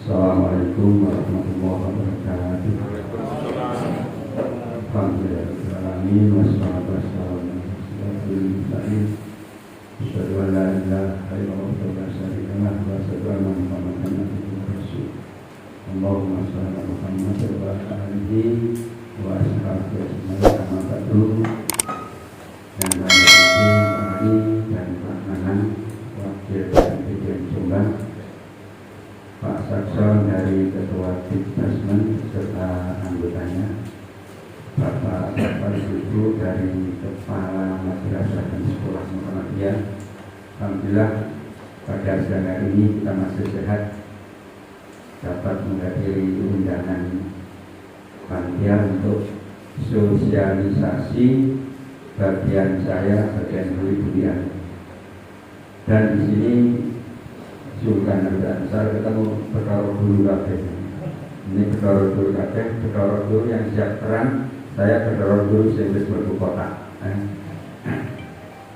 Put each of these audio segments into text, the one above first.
Assalamualaikum warahmatullahi wabarakatuh. Alhamdulillahirrahmanirrahim. Wassalatu wassalamu ala rasulillah. Asyhadu an la ilaha illallah wa la syarika lahu wa asyhadu anna Muhammadan abduhu wa rasuluh. Allahumma shalli ala Muhammad wa ala alihi wa ashabihi ajmain. Amma ba'du. Yang kami hormati dan Pak Nanang, Wakil Presiden Jombang, Pak Sakson dari Ketua Ditdasmen serta anggotanya, Bapak Ibu dari Kepala Madrasah dan Sekolah Muhammadiyah. Alhamdulillah pada siang hari ini kita masih sehat, dapat menghadiri undangan panitia untuk sosialisasi bagian saya, bagian bulian. Dan di sini Sultan Ansar ketemu perkara guru kabeh. Ini perkara guru kabeh, perkara guru yang siap terang. Saya perkara guru sing wis mlebu kota.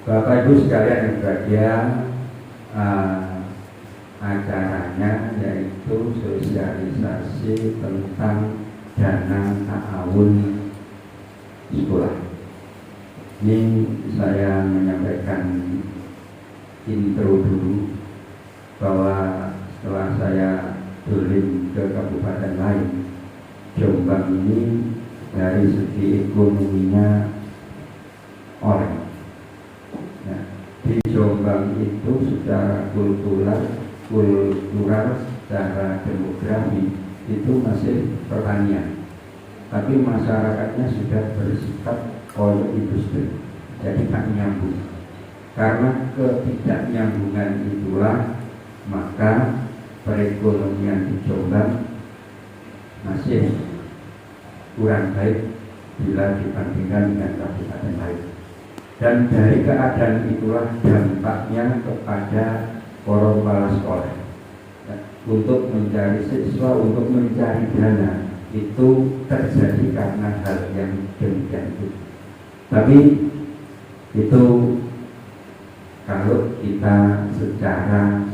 Bapak Ibu sekalian yang berbahagia, acaranya yaitu sosialisasi tentang dana ta'awun sekolah. Ini saya menyampaikan intro dulu bahwa setelah saya dolim ke kabupaten lain, Jombang ini dari segi ekonominya orang. Nah, di Jombang itu secara kultural, secara demografi itu masih pertanian, tapi masyarakatnya sudah bersikap oleh industri, jadi tak nyambung. Karena ketidaknyambungan itulah maka perekonomian di Jombang masih kurang baik bila dibandingkan dengan kabupaten lain. Dan dari keadaan itulah dampaknya kepada para kepala sekolah untuk mencari siswa, untuk mencari dana, itu terjadi karena hal yang demikian itu. Tapi itu kalau kita secara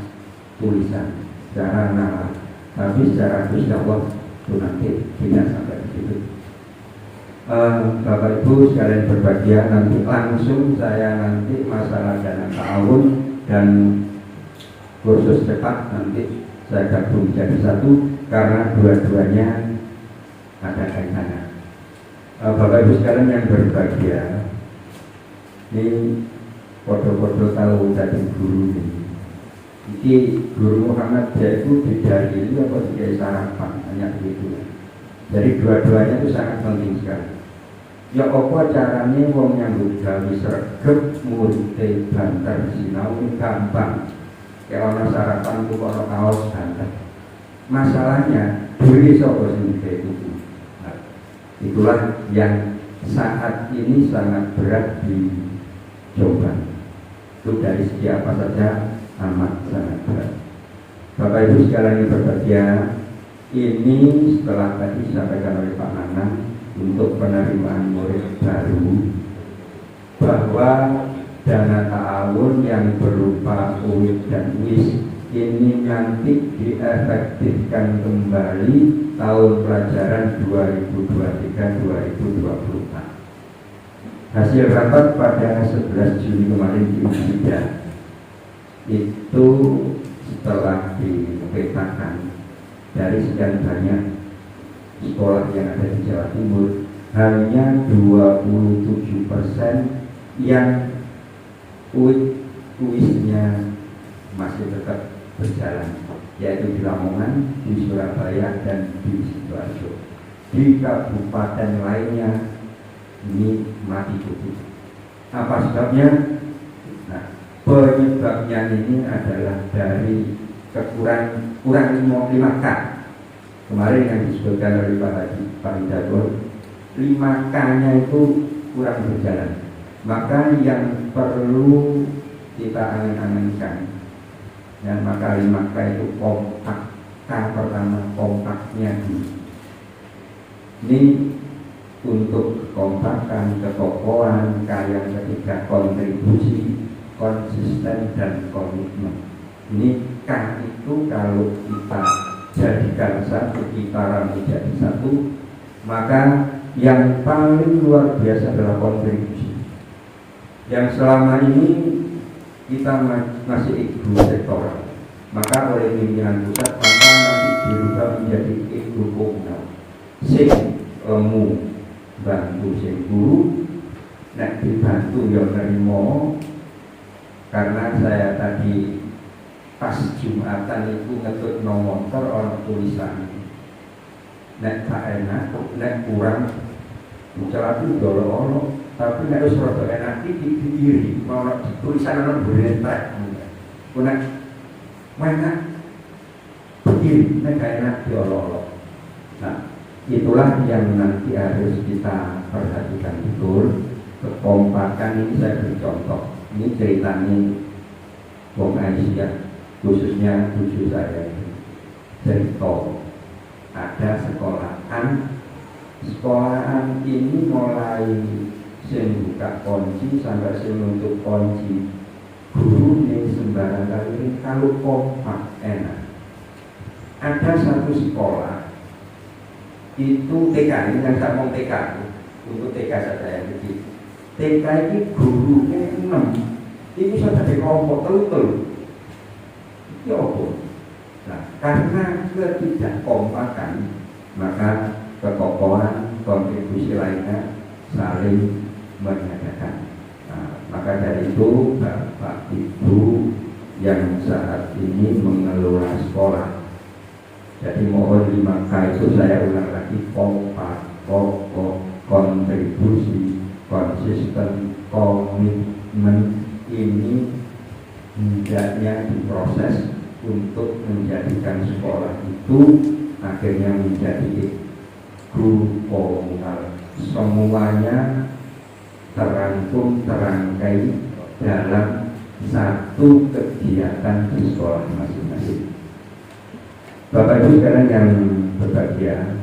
tulisan, secara nalar, tapi secara Allah itu nanti tidak sampai begitu. Bapak Ibu sekalian berbahagia, nanti langsung saya nanti masalah dana ta'awun dan kursus cepat nanti saya gabung jadi satu karena dua-duanya ada kaitannya. Bapak Ibu sekalian yang berbahagia, ini foto-foto tahu dari guru ini. Jadi Guru Muhammad dia itu didalili apa sebagai sarapan, hanya begitu. Jadi dua-duanya itu sangat penting sekali. Ya apa caranya wong nyambut gawe sregep murid banter sinau gampang. Kayak ana sarapan tuh ana kaos banter. Masalahnya diri sapa sing itu. Itulah yang saat ini sangat berat di Jombang. Itu dari segi apa saja amat sangat berat. Bapak Ibu sekalian yang berbahagia, ini setelah tadi disampaikan oleh Pak Nanang untuk penerimaan murid baru, bahwa dana ta'awun yang berupa UID dan WIS ini nanti diefektifkan kembali tahun pelajaran 2023-2024. Hasil rapat pada 11 Juni kemarin di Unida itu setelah dipetakan dari sekian banyak sekolah yang ada di Jawa Timur, hanya 27% yang UIS-nya masih tetap berjalan, yaitu di Lamongan, di Surabaya, dan di Sidoarjo. Di kabupaten lainnya ini mati kutu. Apa sebabnya? Nah, penyebabnya ini adalah dari kurang 5K. Kemarin yang disebutkan oleh Pak Hidayat, 5K-nya itu kurang berjalan. Maka yang perlu kita angan-angankan, dan maka 5K itu kompak. K pertama kompaknya dulu. Ini untuk kekompakan, kekokohan, yang ketiga kontribusi, konsisten dan komitmen. Ini K itu kalau kita jadikan satu, kita rangkai jadi satu, maka yang paling luar biasa adalah kontribusi. Yang selama ini kita masih ego sektoral, maka oleh pimpinan pusat maka nanti dirubah menjadi ego komunal. Sing lemu bantu sing guru, nek dibantu yang nerimo. Karena saya tadi pas Jumatan itu ngetut no motor orang tulisan, nek tak enak, nek kurang celatu dolo-dolo, tapi nek wis rada enak iki diri mau tulisan ana berentek. Nek mana diri nek enak dolo-dolo. Nah, itulah yang nanti harus kita perhatikan betul. Kekompakan ini saya beri contoh. Ini ceritanya Wong Aisyah, khususnya cucu saya cerita ada sekolahan ini mulai sing buka kunci sampai sing nutup kunci, guru yang sembarang kali kalau kompak enak. Ada satu sekolah itu TK, ini yang saya mau TK untuk TK saja yang kecil. TK ini gurunya 6, ini sudah ada kelompok telur. Ya apa? Nah, karena ketidakkompakan, maka kekokohan kontribusi lainnya saling mengadakan. Nah, maka dari itu Bapak Ibu yang saat ini mengelola sekolah, jadi mohon dimakai itu saya ulang lagi, kompak, kokoh, kontribusi, konsisten, komitmen ini hendaknya diproses untuk menjadikan sekolah itu akhirnya menjadi guru komunal. Semuanya terangkum, terangkai dalam satu kegiatan di sekolah masing-masing. Bapak Ibu sekalian yang berbahagia,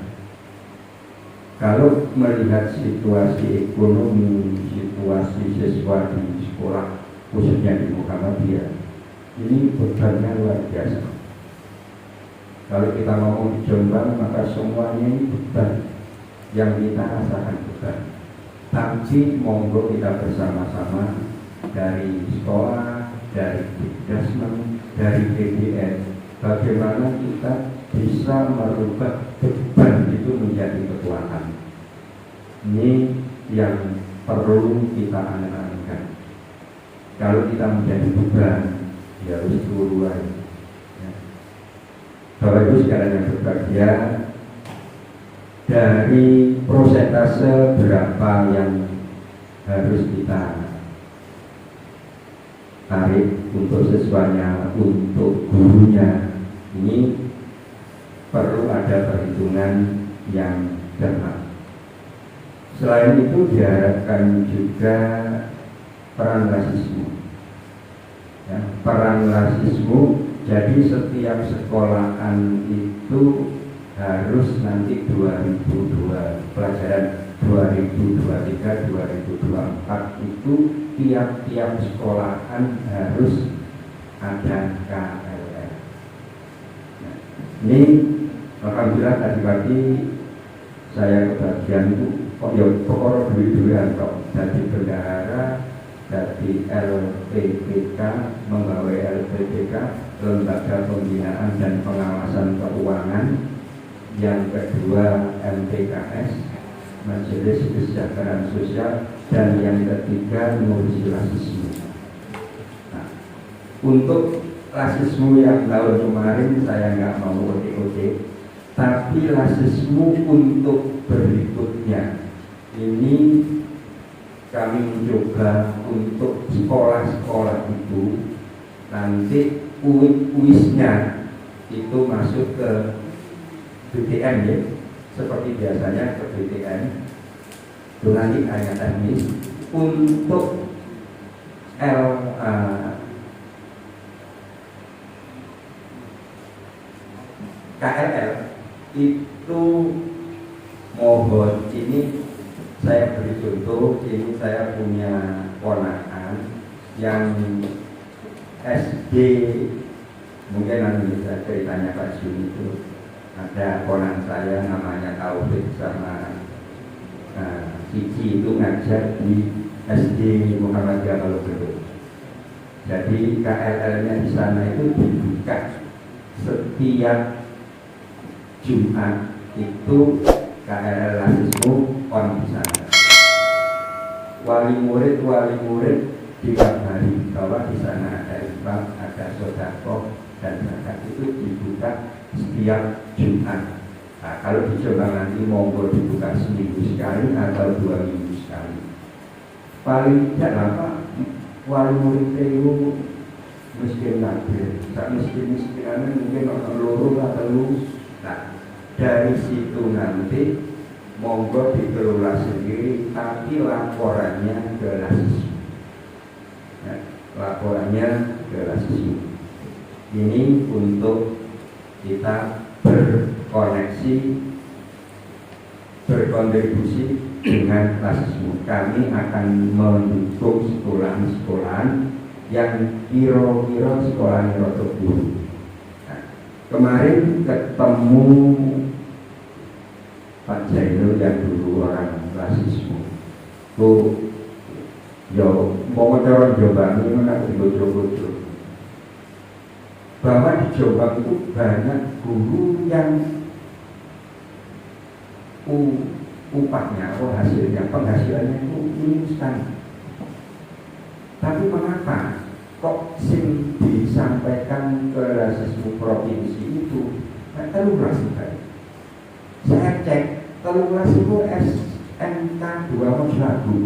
kalau melihat situasi ekonomi, situasi siswa di sekolah, khususnya di Muhammadiyah, ini bebannya luar biasa. Kalau kita ngomong di Jombang, maka semuanya ini beban yang kita rasakan beban. Tapi monggo kita bersama-sama dari sekolah, dari Dikdasmen, dari PBN, bagaimana kita bisa merubah beban itu menjadi kekuatan. Ini yang perlu kita angan-angan. Kalau kita menjadi beban, ya harus turuan. Bapak Ibu sekalian yang berbahagia, dari prosentase berapa yang harus kita tarik untuk siswanya, untuk gurunya, ini perlu ada perhitungan yang cermat. Selain itu diharapkan juga peran rasisme. Ya, peran rasisme, jadi setiap sekolahan itu harus nanti 2002 pelajaran 2023-2024 itu tiap-tiap sekolahan harus ada KLR. Nah, ini alhamdulillah tadi pagi saya kebagian itu kok ya pokoknya duit-duitan kok jadi bendahara, jadi LPPK, menggawe LPPK, Lembaga Pembinaan dan Pengawasan Keuangan. Yang kedua MPKS, Majelis Kesejahteraan Sosial, dan yang ketiga ngurusi rasisme. Nah, untuk rasisme yang tahun kemarin saya nggak mau OT-OT, tapi rasisme untuk berikutnya ini kami mencoba untuk sekolah-sekolah itu nanti kuisnya itu masuk ke BTN ya, seperti biasanya ke BTN itu nanti hanya teknis. Untuk KLL itu mohon, ini saya beri contoh, ini saya punya ponakan yang SD, mungkin nanti bisa ceritanya Pak Jun itu ada ponan saya namanya Taufik sama Cici itu ngajar di SD Muhammadiyah Kalogedo. Jadi KLL-nya di sana itu dibuka setiap Jumat, itu KLL Lasismu on di sana. Wali murid dikabari bahwa di sana ada infak, ada sedekah dan zakat, itu dibuka setiap Jumat. Nah, kalau di Jombang nanti monggo dibuka seminggu sekali atau 2 minggu sekali. Paling tidak lama wali murid itu miskin lagi, tak miskin-miskinan mungkin orang loro atau lu. Nah, dari situ nanti monggo dikelola sendiri, tapi laporannya ke Lasismu. Ya, laporannya ke Lasismu. Ini untuk kita berkoneksi, berkontribusi dengan Lasismu. Kami akan mendukung sekolah-sekolahan yang kira-kira sekolah rotok guru. Nah, kemarin ketemu Pak Jainul yang dulu orang Lasismu. Yo, mau orang Jombang ini mana bojo-bojo. Bahwa di Jombang itu banyak guru yang upahnya atau hasilnya, penghasilannya itu minim sekali. Tapi mengapa kok sing disampaikan ke Lasismu provinsi itu telulas sekali? Saya cek telulas itu SMK 2 Mojlagu,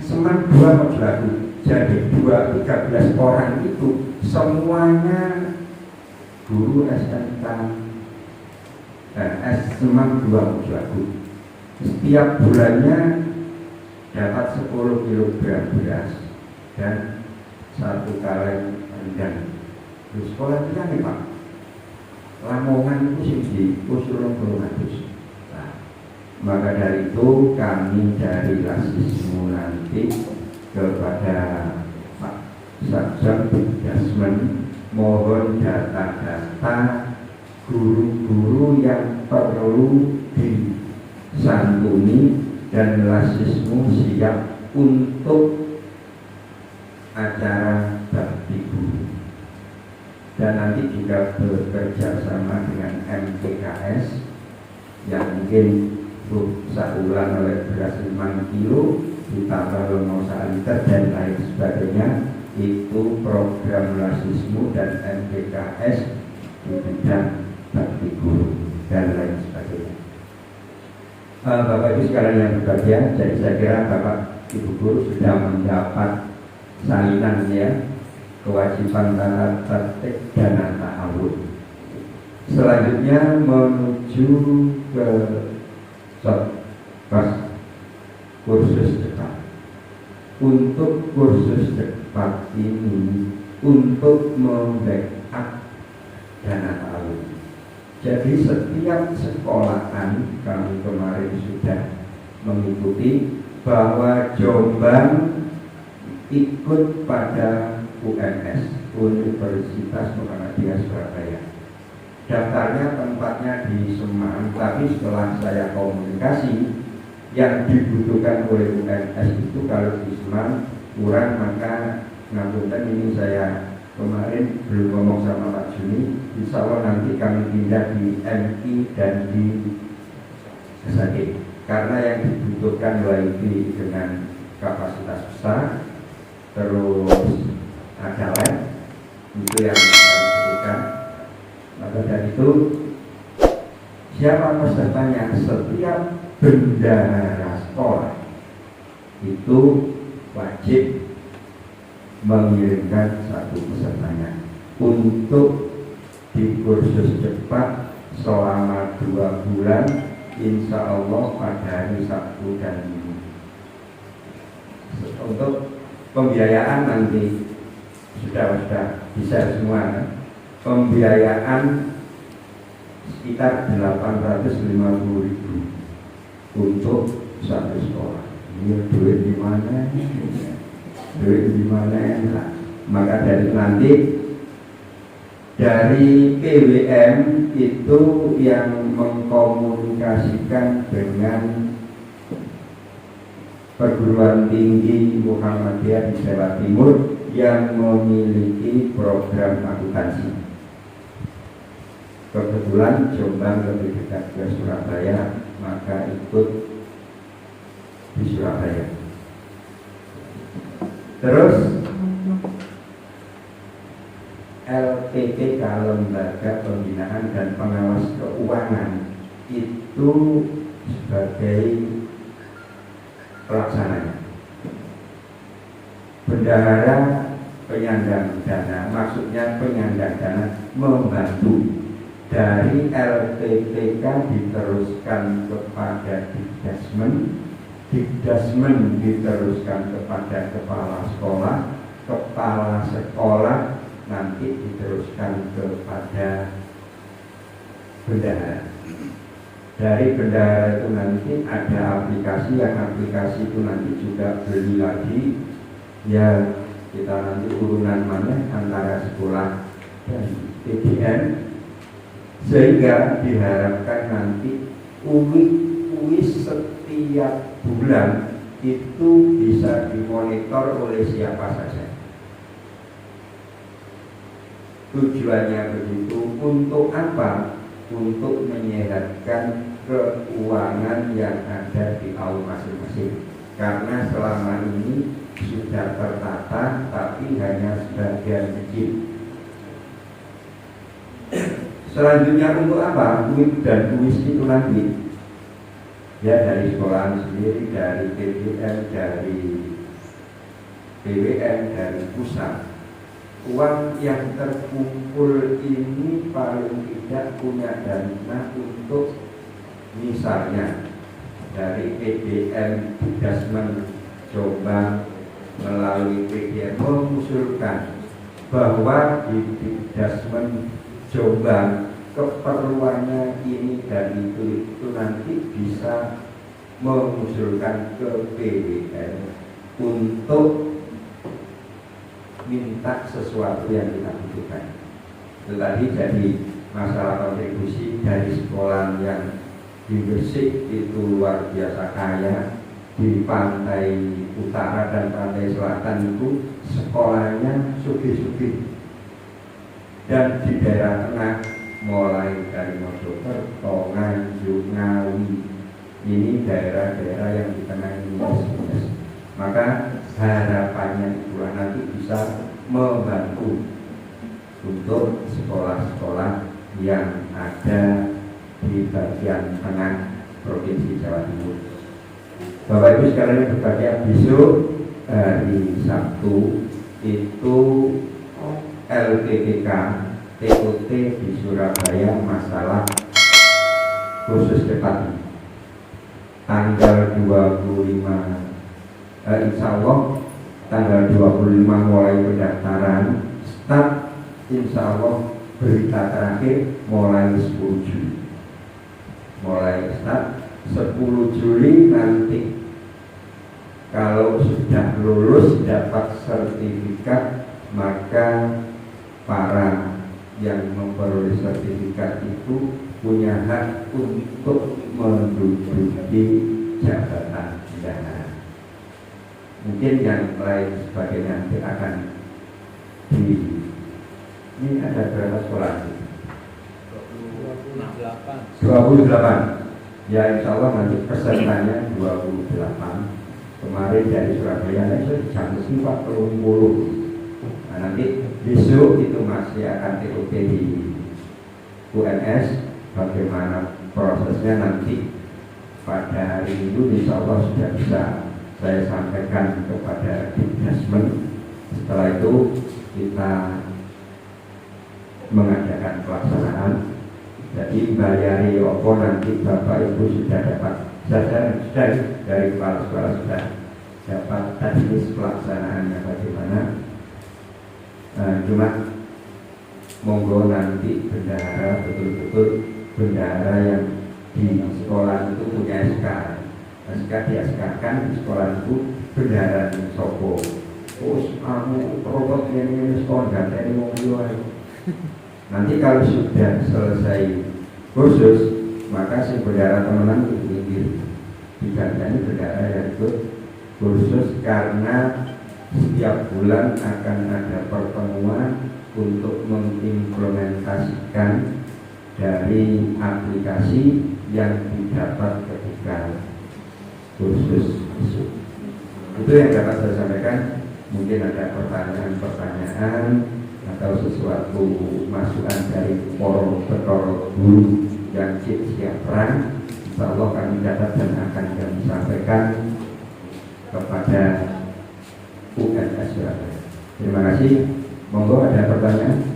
Semen 2 Mojlagu. Jadi 13 orang itu semuanya guru SMK Semen 2 Mojlagu. Setiap bulannya dapat 10 kg beras dan 1 kaleng rendang. Di sekolah kita nih Pak, Lamongan itu sih usul harus. Nah, maka dari itu kami dari Lasismu nanti kepada Pak Satjam Dasmen mohon data-data guru-guru yang perlu disantuni dan Lasismu siap untuk acara bakti guru. Dan nanti juga bekerja sama dengan MTKS yang mungkin saulan oleh beras 5 kilo ditambah lengosa liter dan lain sebagainya. Itu program Lasismu dan MTKS di bidang bakti guru dan lain sebagainya. Bapak Ibu sekalian yang berbahagia, jadi saya kira Bapak Ibu guru sudah mendapat salinan ya kewajiban tata tertib dan ta'awun. Selanjutnya menuju ke kursus cepat. Untuk kursus cepat ini untuk membackup dana ta'awun. Jadi setiap sekolahan kami kemarin sudah mengikuti bahwa Jombang ikut pada UMS, Universitas Muhammadiyah Surabaya. Daftarnya tempatnya di Semarang, tapi setelah saya komunikasi yang dibutuhkan oleh UMS itu kalau di Semarang kurang, maka ngapunten ini saya kemarin belum ngomong sama Pak Juni, insya Allah nanti kami pindah di MI dan di SAG karena yang dibutuhkan WIB dengan kapasitas besar, terus ada lab, itu yang kami sebutkan. Maka dari itu siapa pesertanya? Setiap bendahara sekolah itu wajib mengirimkan satu pesertanya untuk di kursus cepat selama 2 bulan, insya Allah pada hari Sabtu dan Minggu. Untuk pembiayaan nanti sudah bisa semua kan? Pembiayaan sekitar 850.000 untuk satu sekolah. Ini duit di mana? Duit di mana? Nah, maka dari nanti Dari PWM itu yang mengkomunikasikan dengan perguruan tinggi Muhammadiyah di Jawa Timur yang memiliki program akuntansi. Kebetulan Jombang lebih dekat ke Surabaya, maka ikut di Surabaya. Terus LPPK, Lembaga Pembinaan dan Pengawas Keuangan, itu sebagai pelaksananya. Bendahara penyandang dana, maksudnya penyandang dana membantu. Dari LPPK diteruskan kepada Dikdasmen, Dikdasmen diteruskan kepada kepala sekolah nanti diteruskan kepada bendahara. Dari bendahara itu nanti ada aplikasi, yang aplikasi itu nanti juga beli lagi, ya kita nanti urunan mana antara sekolah dan PDN, sehingga diharapkan nanti UIS setiap bulan itu bisa dimonitor oleh siapa saja. Tujuannya begitu, untuk apa? Untuk menyehatkan keuangan yang ada di AU masing-masing. Karena selama ini sudah tertata, tapi hanya sebagian kecil. Selanjutnya untuk apa? UIS dan UIS itu nanti, ya dari sekolah sendiri, dari PDN, dari PWN, dari pusat. Uang yang terkumpul ini paling tidak punya dana untuk, misalnya dari PDN Dikdasmen Jombang melalui PDN mengusulkan bahwa di Dikdasmen Jombang keperluannya ini dan itu nanti bisa mengusulkan ke PWN untuk minta sesuatu yang kita butuhkan. Itu tadi jadi masalah kontribusi dari sekolah yang di Gresik itu luar biasa kaya, di pantai utara dan pantai selatan itu sekolahnya sugih-sugih. Dan di daerah tengah mulai dari Mojokerto, Nganjuk, Ngawi, ini daerah-daerah yang di tengah ini minus. Maka harapannya itulah nanti bisa membantu untuk sekolah-sekolah yang ada di bagian tengah Provinsi Jawa Timur. Bapak Ibu sekalian berbahagia, besok hari Sabtu itu LPPK TOT di Surabaya masalah khusus debat tanggal 25, insya Allah tanggal 25 mulai pendaftaran, start insya Allah berita terakhir mulai 10 Juli, mulai start 10 Juli nanti. Kalau sudah lulus dapat sertifikat, maka para yang memperoleh sertifikat itu punya hak untuk menduduki jabatan bendahara. Mungkin yang lain sebagainya nanti akan ini ada berapa sekolah? 28. Ya insya Allah nanti pesertanya 28. Kemarin dari Surabaya itu jam 40. Nah, nanti besok itu masih akan TOT di UNS. Bagaimana prosesnya nanti pada hari itu insya Allah sudah bisa saya sampaikan kepada Dikdasmen. Setelah itu kita mengadakan pelaksanaan. Jadi bayari opo nanti Bapak Ibu sudah dapat, sudah dari kepala sekolah sudah dapat teknis pelaksanaannya bagaimana. Cuma monggo nanti bendahara betul-betul bendahara yang di sekolah itu punya SK di-SK-kan di sekolah itu bendahara di Sopo. Terus kamu robot ini sekolah gak ada yang mau. Nanti kalau sudah selesai kursus, maka si bendara temenan itu minggir. Digandani bendara yang ikut kursus, karena setiap bulan akan ada pertemuan untuk mengimplementasikan dari aplikasi yang didapat ketika kursus itu. Itu yang dapat saya sampaikan. Mungkin ada pertanyaan-pertanyaan atau sesuatu masukan dari para guru yang siap perang. Insya Allah kami dapat dan akan kami sampaikan kepada UNS Surabaya. Terima kasih. Monggo ada pertanyaan.